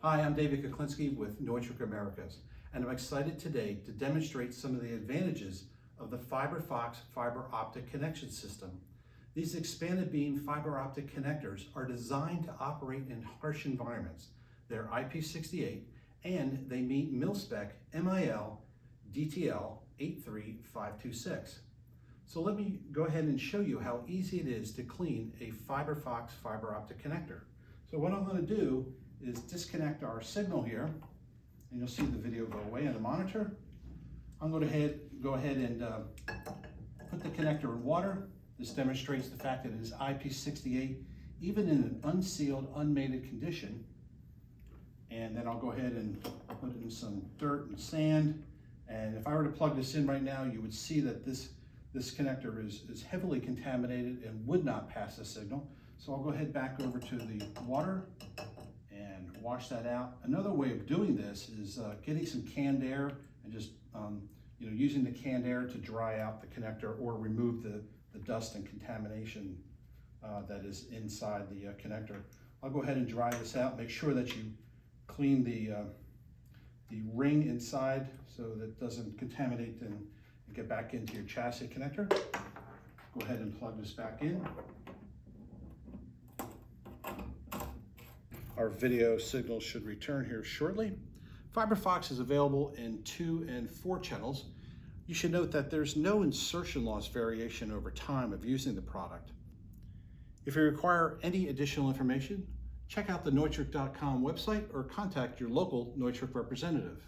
Hi, I'm David Kuklinski with Neutrik Americas, and I'm excited today to demonstrate some of the advantages of the FIBERFOX fiber optic connection system. These expanded beam fiber optic connectors are designed to operate in harsh environments. They're IP68 and they meet mil-spec MIL DTL 83526. So let me go ahead and show you how easy it is to clean a FIBERFOX fiber optic connector. So what I'm going to do is disconnect our signal here, and you'll see the video go away on the monitor. I'm going to go ahead and put the connector in water. This demonstrates the fact that it is IP68 even in an unsealed, unmated condition. And then I'll go ahead and put in some dirt and sand. And if I were to plug this in right now, you would see that this connector is heavily contaminated and would not pass the signal. So I'll go ahead back over to the water and wash that out. Another way of doing this is getting some canned air and just using the canned air to dry out the connector or remove the dust and contamination that is inside the connector. I'll go ahead and dry this out. Make sure that you clean the ring inside so that it doesn't contaminate and get back into your chassis connector. Go ahead and plug this back in. Our video signal should return here shortly. FIBERFOX is available in 2 and 4 channels. You should note that there's no insertion loss variation over time of using the product. If you require any additional information, check out the Neutrik.com website or contact your local Neutrik representative.